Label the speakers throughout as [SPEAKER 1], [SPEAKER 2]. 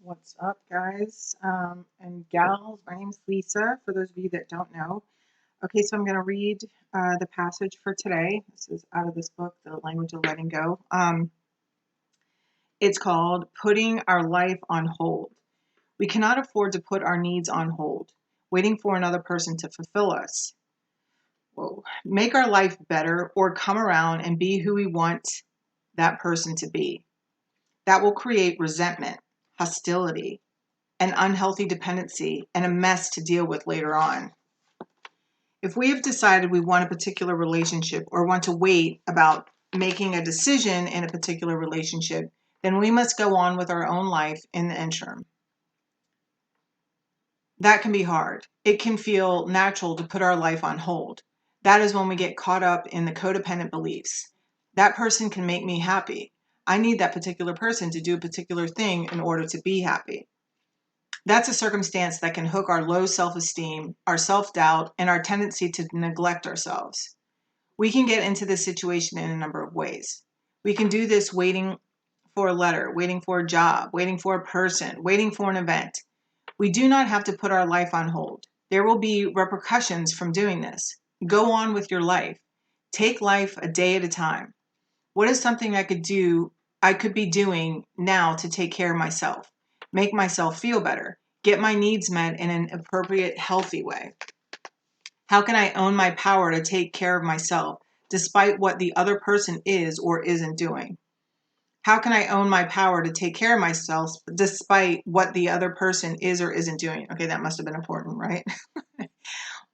[SPEAKER 1] What's up, guys and gals? My name's Lisa, for those of you that don't know. Okay, so I'm going to read the passage for today. This is out of this book, The Language of Letting Go. It's called Putting Our Life on Hold. We cannot afford to put our needs on hold, waiting for another person to fulfill us. Whoa. Make our life better or come around and be who we want that person to be. That will create resentment, hostility, an unhealthy dependency, and a mess to deal with later on. If we have decided we want a particular relationship or want to wait about making a decision in a particular relationship, then we must go on with our own life in the interim. That can be hard. It can feel natural to put our life on hold. That is when we get caught up in the codependent beliefs. That person can make me happy. I need that particular person to do a particular thing in order to be happy. That's a circumstance that can hook our low self-esteem, our self-doubt, and our tendency to neglect ourselves. We can get into this situation in a number of ways. We can do this waiting for a letter, waiting for a job, waiting for a person, waiting for an event. We do not have to put our life on hold. There will be repercussions from doing this. Go on with your life. Take life a day at a time. What is something I could be doing now to take care of myself, make myself feel better, get my needs met in an appropriate, healthy way? How can I own my power to take care of myself despite what the other person is or isn't doing? How can I own my power to take care of myself despite what the other person is or isn't doing? Okay, that must have been important, right?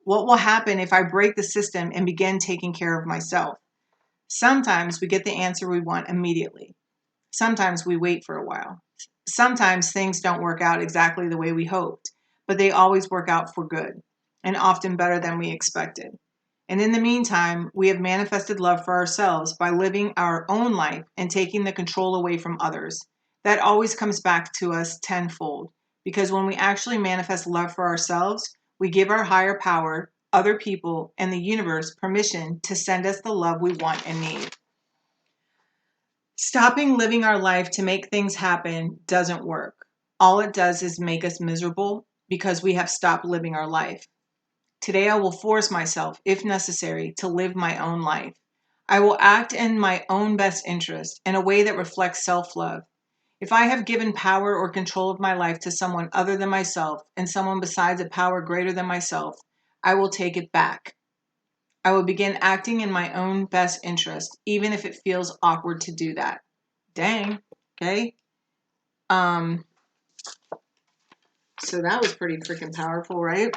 [SPEAKER 1] What will happen if I break the system and begin taking care of myself? Sometimes we get the answer we want immediately. Sometimes we wait for a while. Sometimes things don't work out exactly the way we hoped, but they always work out for good, and often better than we expected. And in the meantime, we have manifested love for ourselves by living our own life and taking the control away from others. That always comes back to us tenfold, because when we actually manifest love for ourselves, we give our higher power, other people, and the universe permission to send us the love we want and need. Stopping living our life to make things happen doesn't work. All it does is make us miserable because we have stopped living our life. Today I will force myself, if necessary, to live my own life. I will act in my own best interest in a way that reflects self-love. If I have given power or control of my life to someone other than myself and someone besides a power greater than myself, I will take it back. I will begin acting in my own best interest, even if it feels awkward to do that. Dang. Okay. So that was pretty freaking powerful, right?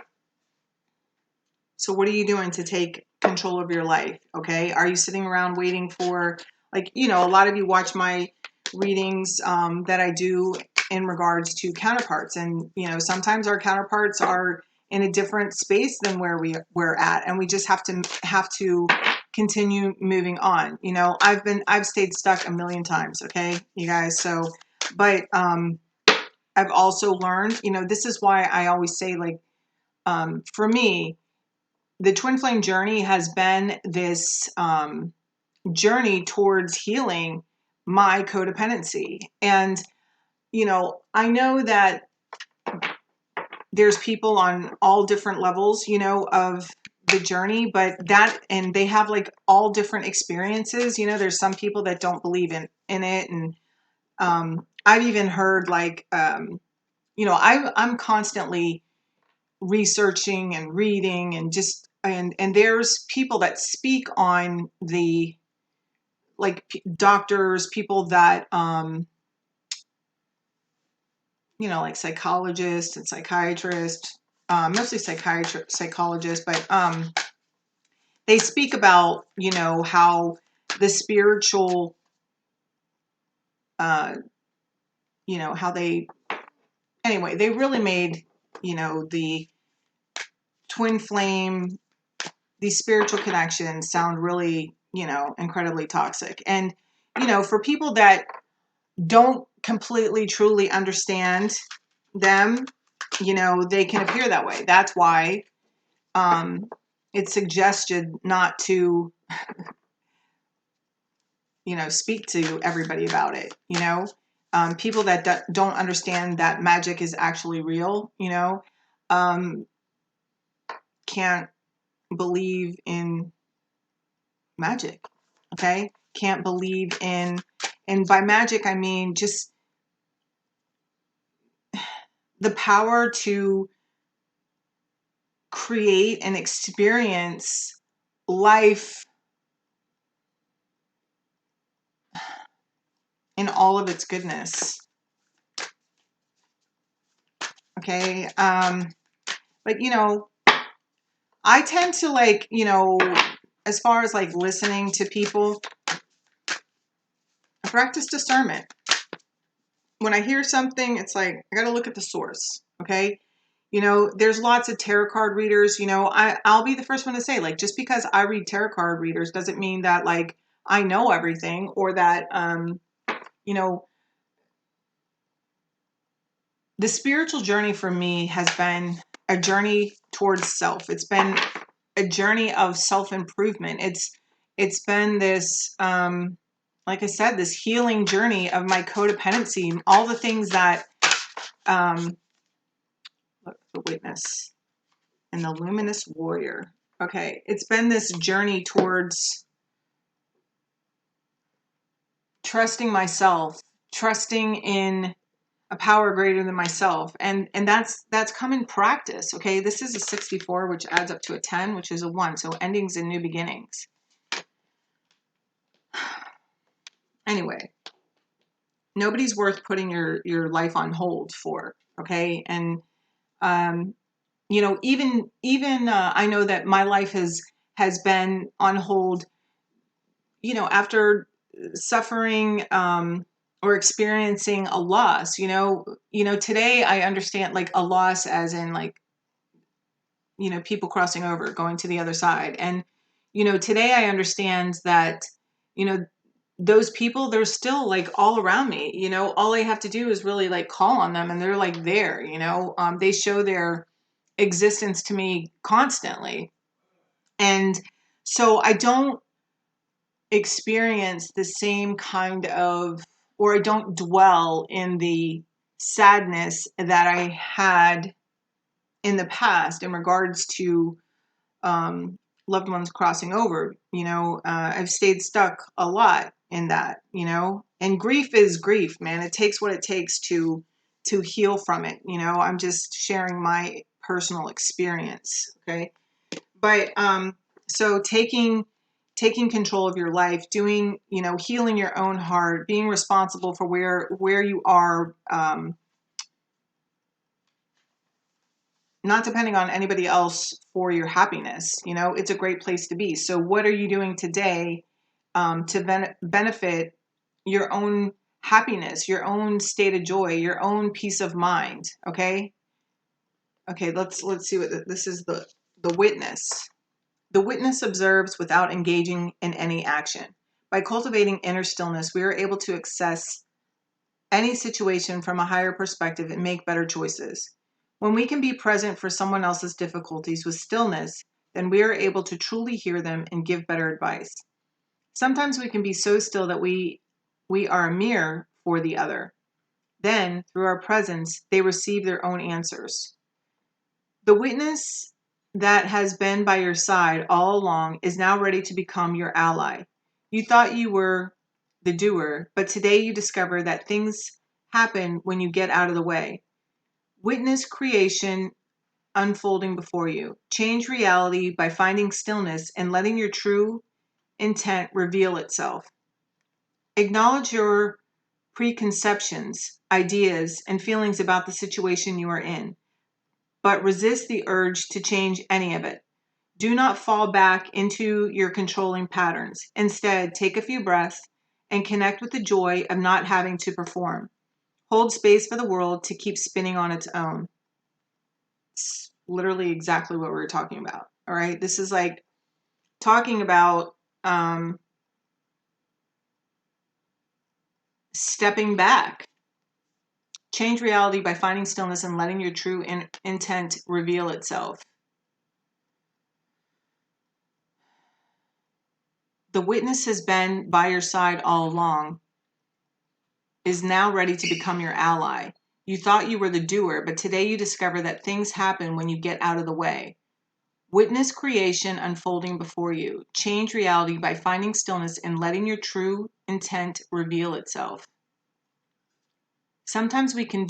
[SPEAKER 1] So what are you doing to take control of your life? Okay. Are you sitting around waiting for, a lot of you watch my readings that I do in regards to counterparts. And, sometimes our counterparts are in a different space than where we're at. And we just have to continue moving on. I've stayed stuck a million times. Okay, you guys. So, but, I've also learned, this is why I always say, for me, the twin flame journey has been this journey towards healing my codependency. And, I know that there's people on all different levels, of the journey, and they have all different experiences. There's some people that don't believe in it. And I've even heard I'm constantly researching and reading and and there's people that speak on the doctors, people that like psychologists and psychiatrists, mostly psychologists, but they speak about how the spiritual how they they really made the twin flame, these spiritual connections sound really, incredibly toxic. And, for people that don't completely, truly understand them, they can appear that way. That's why it's suggested not to, speak to everybody about it, People that don't understand that magic is actually real, can't believe in magic. Okay, can't believe in, and by magic I mean just the power to create and experience life in all of its goodness. Okay, but I tend to as far as like listening to people, I practice discernment. When I hear something, it's like I got to look at the source. Okay, there's lots of tarot card readers. I'll be the first one to say, like, just because I read tarot card readers doesn't mean that like I know everything, or that you know the spiritual journey for me has been a journey towards self. It's been a journey of self-improvement. It's been this like I said, this healing journey of my codependency, all the things that look, the witness and the luminous warrior. Okay, it's been this journey towards trusting myself, trusting in a power greater than myself, and that's come in practice. Okay, this is a 64, which adds up to a 10, which is a 1, so endings and new beginnings. Anyway, nobody's worth putting your life on hold for. Okay, and even I know that my life has been on hold, after suffering or experiencing a loss. Today I understand like a loss as in like, people crossing over, going to the other side. And, today I understand that, those people, they're still like all around me. All I have to do is really like call on them and they're like there. They show their existence to me constantly. And so I don't experience the same kind of, or I don't dwell in the sadness that I had in the past in regards to loved ones crossing over. I've stayed stuck a lot in that, and grief is grief, man. It takes what it takes to heal from it. I'm just sharing my personal experience. Okay. But so taking control of your life, doing, healing your own heart, being responsible for where you are, not depending on anybody else for your happiness. It's a great place to be. So what are you doing today to benefit your own happiness, your own state of joy, your own peace of mind? Okay. Let's see what this is. The witness. The witness observes without engaging in any action. By cultivating inner stillness, we are able to access any situation from a higher perspective and make better choices. When we can be present for someone else's difficulties with stillness, then we are able to truly hear them and give better advice. Sometimes we can be so still that we are a mirror for the other. Then, through our presence, they receive their own answers. The witness that has been by your side all along is now ready to become your ally. You thought you were the doer, but today you discover that things happen when you get out of the way. Witness creation unfolding before you. Change reality by finding stillness and letting your true intent reveal itself. Acknowledge your preconceptions, ideas, and feelings about the situation you are in, but resist the urge to change any of it. Do not fall back into your controlling patterns. Instead, take a few breaths and connect with the joy of not having to perform. Hold space for the world to keep spinning on its own. It's literally exactly what we were talking about. All right. This is like talking about stepping back. Change reality by finding stillness and letting your true intent reveal itself. The witness has been by your side all along. is now ready to become your ally. You thought you were the doer, but today you discover that things happen when you get out of the way. Witness creation unfolding before you. Change reality by finding stillness and letting your true intent reveal itself. Sometimes we can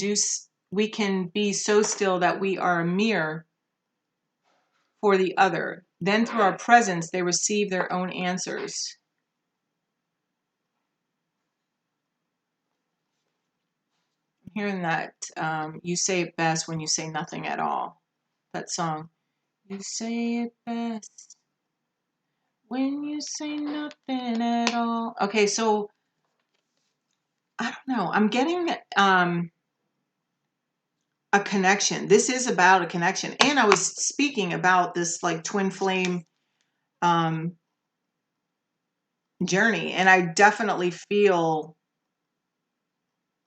[SPEAKER 1] be so still that we are a mirror for the other. Then through our presence, they receive their own answers. I'm hearing that you say it best when you say nothing at all. That song. You say it best when you say nothing at all. Okay, so I don't know. I'm getting a connection. This is about a connection. And I was speaking about this like twin flame um, journey. And I definitely feel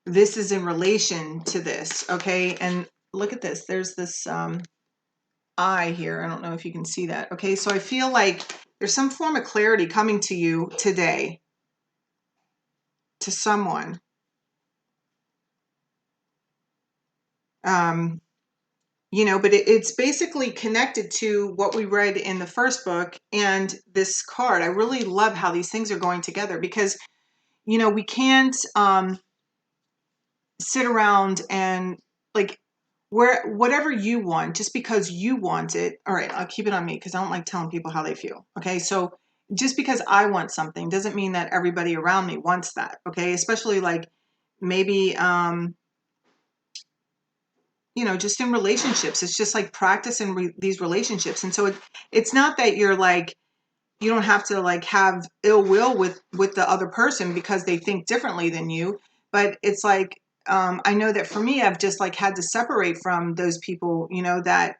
[SPEAKER 1] this is in relation to this. Okay. And look at this. There's this eye here. I don't know if you can see that. Okay. So I feel like there's some form of clarity coming to you today, to someone. But it's basically connected to what we read in the first book and this card. I really love how these things are going together because, we can't sit around and like whatever you want, just because you want it. All right, I'll keep it on me because I don't like telling people how they feel. Okay, so just because I want something doesn't mean that everybody around me wants that. Okay, especially like maybe just in relationships. It's just like practice in these relationships. And so it's not that you're like, you don't have to like have ill will with the other person because they think differently than you. But it's like, I know that for me, I've just like had to separate from those people, that,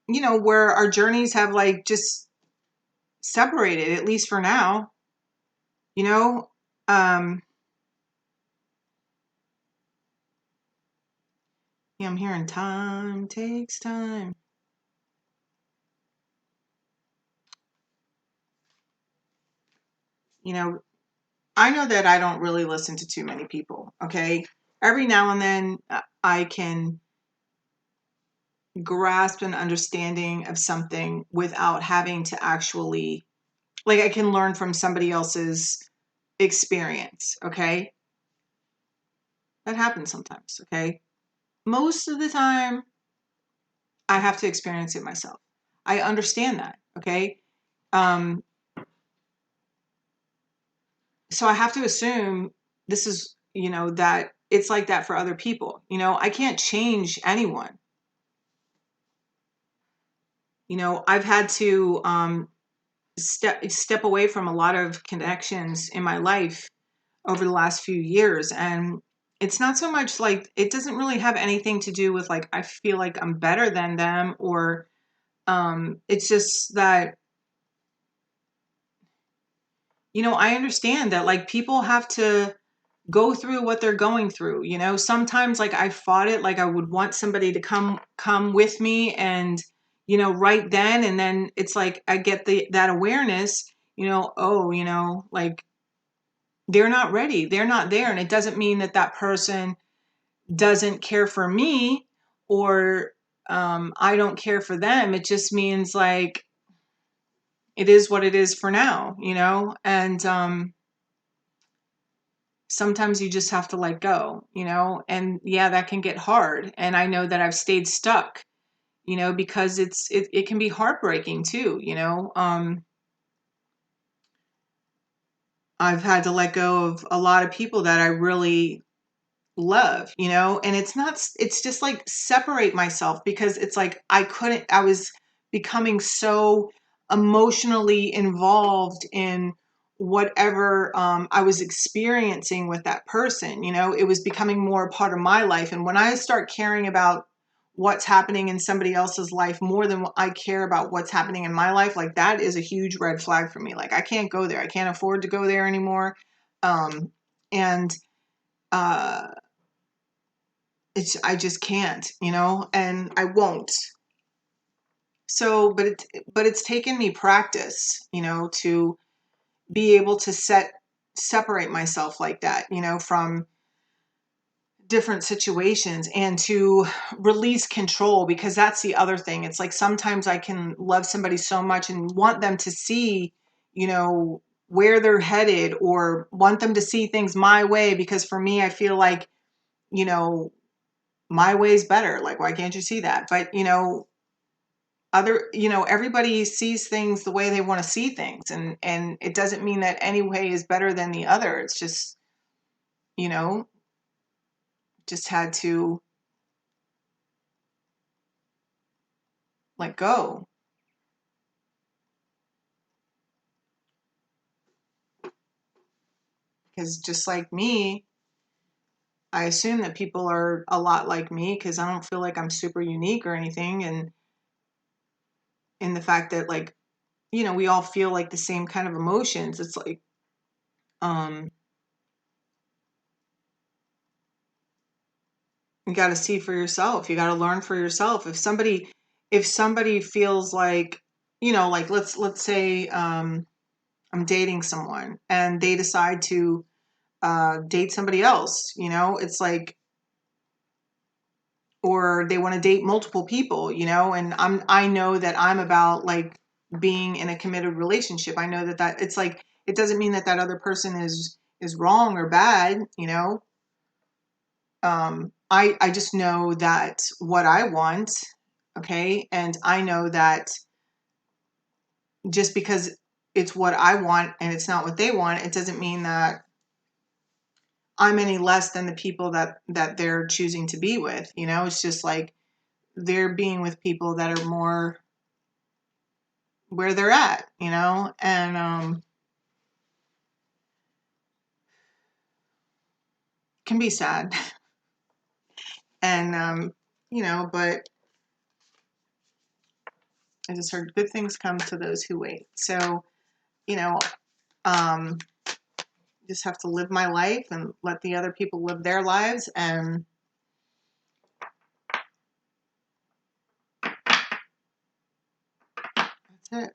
[SPEAKER 1] where our journeys have like just separated, at least for now, you know, um, yeah, I'm hearing time takes time. You know, I know that I don't really listen to too many people. Okay. Every now and then I can grasp an understanding of something without having to actually, like, I can learn from somebody else's experience. Okay. That happens sometimes. Okay. Most of the time, I have to experience it myself. I understand that. Okay. Um, so I have to assume this is, that it's like that for other people. I can't change anyone. I've had to step away from a lot of connections in my life over the last few years, and it's not so much like, it doesn't really have anything to do with like I feel like I'm better than them, or it's just that I understand that like people have to go through what they're going through. Sometimes like I fought it, like I would want somebody to come with me, and right then and then it's like I get that awareness, oh, like they're not ready, they're not there. And it doesn't mean that that person doesn't care for me, or I don't care for them. It just means like it is what it is for now, and sometimes you just have to let go, and yeah, that can get hard. And I know that I've stayed stuck, because it can be heartbreaking too, I've had to let go of a lot of people that I really love, and it's just like separate myself, because it's like I was becoming so emotionally involved in whatever I was experiencing with that person. It was becoming more a part of my life. And when I start caring about what's happening in somebody else's life more than what I care about what's happening in my life, like that is a huge red flag for me. Like I can't go there. I can't afford to go there anymore. And uh I just can't, and I won't. So, but it's taken me practice, to be able to set separate myself like that, from different situations, and to release control, because that's the other thing. It's like sometimes I can love somebody so much and want them to see, where they're headed, or want them to see things my way, because for me, I feel like, you know, my way's better. Like, why can't you see that? But, everybody sees things the way they want to see things. And it doesn't mean that any way is better than the other. It's just, you know, just had to let go. Because just like me, I assume that people are a lot like me, because I don't feel like I'm super unique or anything. And in the fact that, like, we all feel like the same kind of emotions. It's like, um, you got to see for yourself. You got to learn for yourself. If somebody feels like, like, let's say, I'm dating someone and they decide to date somebody else, it's like, or they want to date multiple people, and I know that I'm about, like, being in a committed relationship. I know that it's like, it doesn't mean that that other person is wrong or bad, I just know that what I want, okay? And I know that just because it's what I want and it's not what they want, it doesn't mean that I'm any less than the people that they're choosing to be with. It's just like they're being with people that are more where they're at, and can be sad. And but I just heard good things come to those who wait. So, you know, um just have to live my life and let the other people live their lives, and that's it.